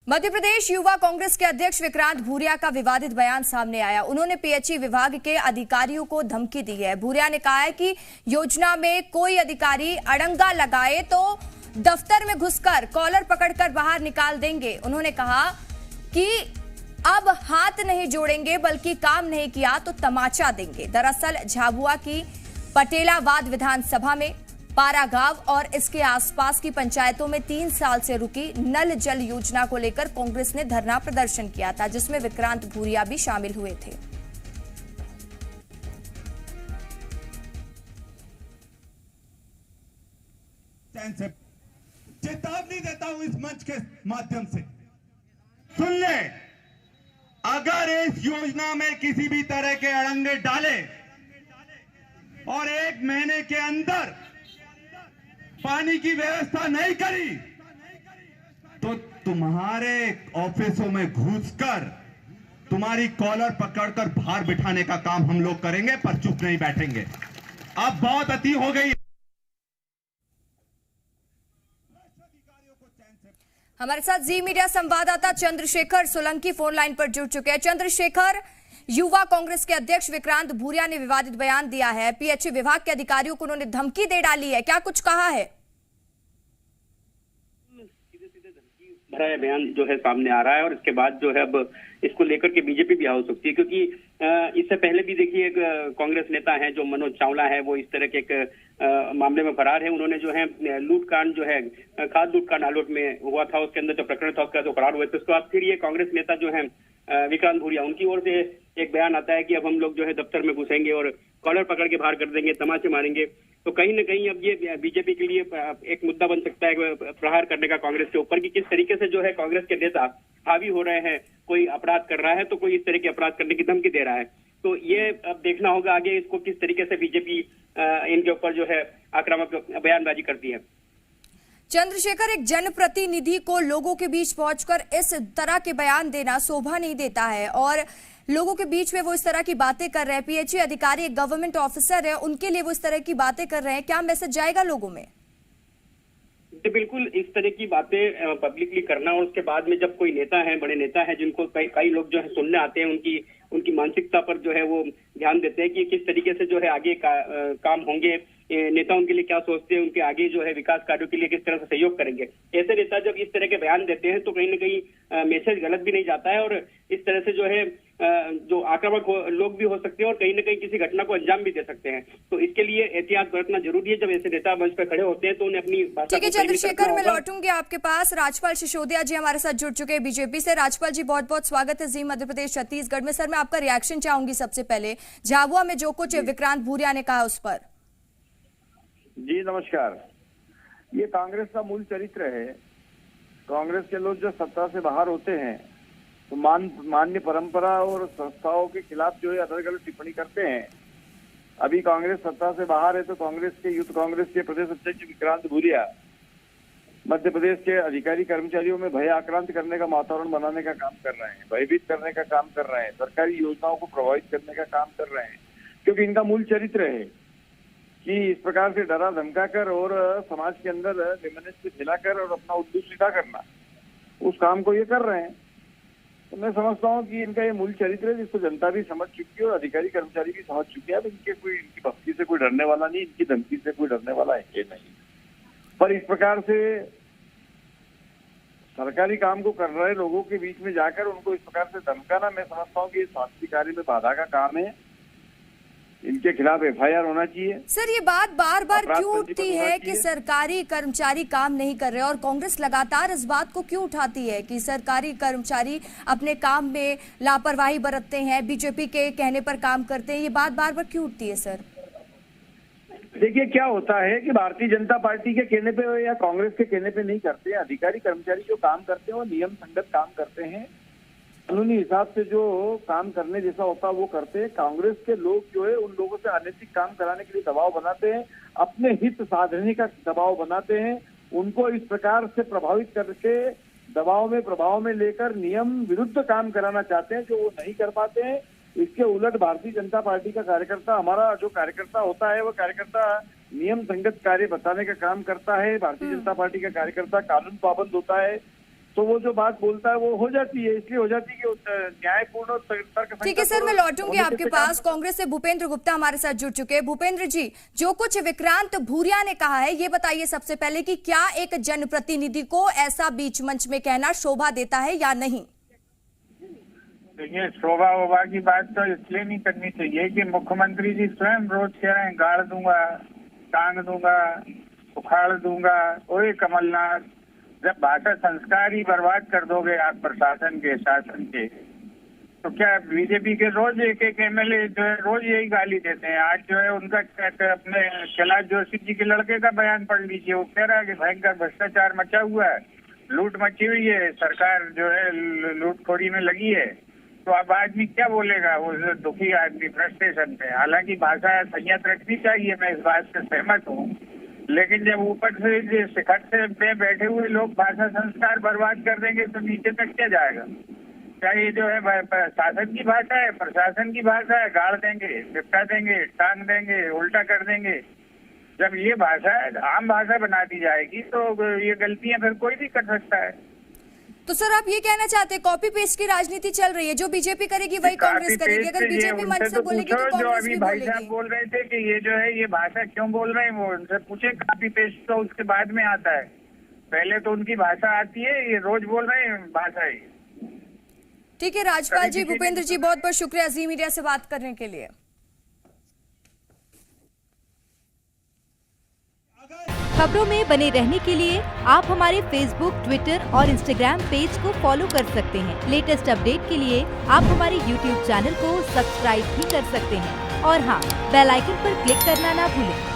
मध्य प्रदेश युवा कांग्रेस के अध्यक्ष विक्रांत भूरिया का विवादित बयान सामने आया। उन्होंने पीएचई विभाग के अधिकारियों को धमकी दी है। भूरिया ने कहा है कि योजना में कोई अधिकारी अड़ंगा लगाए तो दफ्तर में घुसकर कॉलर पकड़कर बाहर निकाल देंगे। उन्होंने कहा कि अब हाथ नहीं जोड़ेंगे बल्कि काम नहीं किया तो तमाचा देंगे। दरअसल झाबुआ की पटेलावाद विधानसभा में पारा गांव और इसके आसपास की पंचायतों में 3 साल से रुकी नल जल योजना को लेकर कांग्रेस ने धरना प्रदर्शन किया था, जिसमें विक्रांत भूरिया भी शामिल हुए थे। चेतावनी देता हूं इस मंच के माध्यम से, सुन ले, अगर इस योजना में किसी भी तरह के अड़ंगे डाले और 1 महीने के अंदर पानी की व्यवस्था नहीं करी तो तुम्हारे ऑफिसों में घुसकर तुम्हारी कॉलर पकड़कर बाहर बिठाने का काम हम लोग करेंगे, पर चुप नहीं बैठेंगे। अब बहुत अति हो गई। हमारे साथ जी मीडिया संवाददाता चंद्रशेखर सोलंकी फोन लाइन पर जुड़ चुके हैं। चंद्रशेखर, युवा कांग्रेस के अध्यक्ष विक्रांत भूरिया ने विवादित बयान दिया है। पीएचई विभाग के अधिकारियों को उन्होंने धमकी दे डाली है, क्या कुछ कहा है? भरा बयान जो है सामने आ रहा है और इसके बाद जो है अब इसको लेकर के बीजेपी भी हो सकती है, क्योंकि इससे पहले भी देखिए एक कांग्रेस नेता है जो मनोज चावला है, वो इस तरह के एक मामले में फरार है। उन्होंने जो है लूटकांड जो है खाद लूटकांड आलोट में हुआ था, उसके अंदर जो प्रकरण था उसका जो फरार हुए थे, उसके बाद फिर ये कांग्रेस नेता जो है विक्रांत भूरिया, उनकी ओर से एक बयान आता है कि अब हम लोग जो है दफ्तर में घुसेंगे और कॉलर पकड़ के बाहर कर देंगे, तमाचे मारेंगे। तो कहीं ना कहीं अब ये बीजेपी के लिए एक मुद्दा बन सकता है प्रहार करने का कांग्रेस के ऊपर, कि किस तरीके से जो है कांग्रेस के नेता हावी हो रहे हैं। कोई अपराध कर रहा है तो कोई इस तरह के अपराध करने की धमकी दे रहा है। तो ये अब देखना होगा आगे इसको किस तरीके से बीजेपी इनके ऊपर जो है आक्रामक बयानबाजी करती है। चंद्रशेखर, एक जनप्रतिनिधि को लोगों के बीच पहुंचकर इस तरह के बयान देना शोभा नहीं देता है और लोगों के बीच में वो इस तरह की बातें कर रहे हैं। पीएचई अधिकारी एक गवर्नमेंट ऑफिसर है, उनके लिए वो इस तरह की बातें कर रहे हैं, क्या मैसेज जाएगा लोगों में? बिल्कुल, इस तरह की बातें पब्लिकली करना और उसके बाद में जब कोई नेता है, बड़े नेता है, जिनको कई लोग जो है सुनने आते हैं, उनकी मानसिकता पर जो है वो ध्यान देते हैं कि किस तरीके से जो है आगे काम होंगे, नेता उनके लिए क्या सोचते हैं, उनके आगे जो है विकास कार्यों के लिए किस तरह से सहयोग करेंगे। ऐसे नेता जब इस तरह के बयान देते हैं तो कहीं ना कहीं मैसेज गलत भी नहीं जाता है और इस तरह से जो है जो आक्रामक लोग भी हो सकते हैं और कहीं ना कहीं किसी घटना को अंजाम भी दे सकते हैं। तो इसके लिए एहतियात बरतना जरूरी है। जब ऐसे नेता मंच पर खड़े होते हैं तो उन्हें अपनी बात। ठीक है चंद्रशेखर, मैं लौटूंगी आपके पास। राजपाल सिसोदिया जी हमारे साथ जुड़ चुके हैं बीजेपी से। राजपाल जी, बहुत बहुत स्वागत है जी मध्य प्रदेश छत्तीसगढ़ में। सर, मैं आपका रिएक्शन चाहूंगी सबसे पहले झाबुआ में जो कुछ विक्रांत भूरिया ने कहा उस पर। जी नमस्कार। ये कांग्रेस का मूल चरित्र है। कांग्रेस के लोग जो सत्ता से बाहर होते हैं तो मान्य परंपरा और संस्थाओं के खिलाफ जो है अलग अलग टिप्पणी करते हैं। अभी कांग्रेस सत्ता से बाहर है तो कांग्रेस के यूथ कांग्रेस के प्रदेश अध्यक्ष विक्रांत भूरिया मध्य प्रदेश के अधिकारी कर्मचारियों में भय आक्रांत करने का वातावरण बनाने का काम कर रहे हैं, भयभीत करने का काम कर रहे हैं, सरकारी योजनाओं को प्रभावित करने का काम कर रहे हैं, क्योंकि इनका मूल चरित्र है कि इस प्रकार से डरा धमका कर और समाज के अंदर निम्नलिखित फैलाकर और अपना उद्देश्य सीधा करना, उस काम को ये कर रहे हैं। तो मैं समझता हूँ कि इनका ये मूल चरित्र है जिसको जनता भी समझ चुकी है और अधिकारी कर्मचारी भी समझ चुके हैं। इनकी भक्ति से कोई डरने वाला नहीं, इनकी धमकी से कोई डरने वाला है नहीं। पर इस प्रकार से सरकारी काम को कर रहे लोगों के बीच में जाकर उनको इस प्रकार से धमकाना, मैं समझता हूँ कि शासकीय कार्य में बाधा का काम है। इनके खिलाफ एफआईआर होना चाहिए। सर, ये बात बार बार क्यों उठती है कि सरकारी कर्मचारी काम नहीं कर रहे और कांग्रेस लगातार इस बात को क्यों उठाती है कि सरकारी कर्मचारी अपने काम में लापरवाही बरतते हैं, बीजेपी के कहने पर काम करते हैं? ये बात बार बार क्यों उठती है सर? देखिए, क्या होता है कि भारतीय जनता पार्टी के कहने पे या कांग्रेस के कहने पे नहीं करते हैं। अधिकारी कर्मचारी जो काम करते हैं वो नियम संगत काम करते हैं, कानूनी हिसाब से जो काम करने जैसा होता है वो करते हैं। कांग्रेस के लोग जो है उन लोगों से अनैतिक काम कराने के लिए दबाव बनाते हैं, अपने हित साधने का दबाव बनाते हैं, उनको इस प्रकार से प्रभावित करके प्रभाव में लेकर नियम विरुद्ध काम कराना चाहते हैं, जो वो नहीं कर पाते हैं। इसके उलट भारतीय जनता पार्टी का कार्यकर्ता, हमारा जो कार्यकर्ता होता है वो कार्यकर्ता नियम संगत कार्य बताने का काम करता है। भारतीय जनता पार्टी का कार्यकर्ता कानून पाबंद होता है, तो वो जो बात बोलता है वो हो जाती है, इसलिए हो जाती है कि न्यायपूर्ण और तर्क। ठीक है सर, मैं लौटूंगी आपके पास। कांग्रेस से भूपेंद्र गुप्ता हमारे साथ जुड़ चुके हैं। भूपेंद्र जी, जो कुछ विक्रांत भूरिया ने कहा है, ये बताइए सबसे पहले कि क्या एक जनप्रतिनिधि को ऐसा बीच मंच में कहना शोभा देता है या नहीं? देखिए, शोभा वोभा की बात तो इसलिए नहीं करनी चाहिए कि मुख्यमंत्री जी स्वयं रोज कह रहे हैं गाड़ दूंगा, टांग दूंगा, उखाड़ दूंगा। ओए कमलनाथ, जब भाषा संस्कार ही बर्बाद कर दोगे आप प्रशासन के, शासन के, तो क्या बीजेपी के रोज एक एमएलए जो है रोज यही गाली देते हैं। आज जो है उनका अपने कैलाश जोशी जी के लड़के का बयान पढ़ लीजिए। वो कह रहा है कि भयंकर भ्रष्टाचार मचा हुआ है, लूट मची हुई है, सरकार जो है लूटखोरी में लगी है। तो अब आदमी क्या बोलेगा, वो दुखी आदमी फ्रस्ट्रेशन में। हालांकि भाषा संयत रखनी चाहिए, मैं इस बात से सहमत हूँ, लेकिन जब ऊपर से शिखर से में बैठे हुए लोग भाषा संस्कार बर्बाद कर देंगे तो नीचे तक क्या जाएगा? क्या ये जो है शासन की भाषा है, प्रशासन की भाषा है? गाड़ देंगे, निपटा देंगे, टांग देंगे, उल्टा कर देंगे। जब ये भाषा आम भाषा बना दी जाएगी तो ये गलतियां फिर कोई भी कर सकता है। तो सर, आप ये कहना चाहते हैं कॉपी पेस्ट की राजनीति चल रही है, जो बीजेपी करेगी वही कांग्रेस करेगी? अगर बीजेपी मंच से बोलेगी तो कांग्रेस भी भाई साहब बोल रहे थे कि ये जो है ये भाषा क्यों बोल रहे हैं, वो उनसे पूछे। कॉपी पेस्ट तो उसके बाद में आता है, पहले तो उनकी भाषा आती है, ये रोज बोल रहे हैं भाषा ही। ठीक है राजपाल जी, भूपेंद्र जी, बहुत बहुत शुक्रिया जी मीडिया से बात करने के लिए। खबरों में बने रहने के लिए आप हमारे फेसबुक, ट्विटर और इंस्टाग्राम पेज को फॉलो कर सकते हैं। लेटेस्ट अपडेट के लिए आप हमारे यूट्यूब चैनल को सब्सक्राइब भी कर सकते हैं और हाँ, बेल आइकन पर क्लिक करना ना भूलें।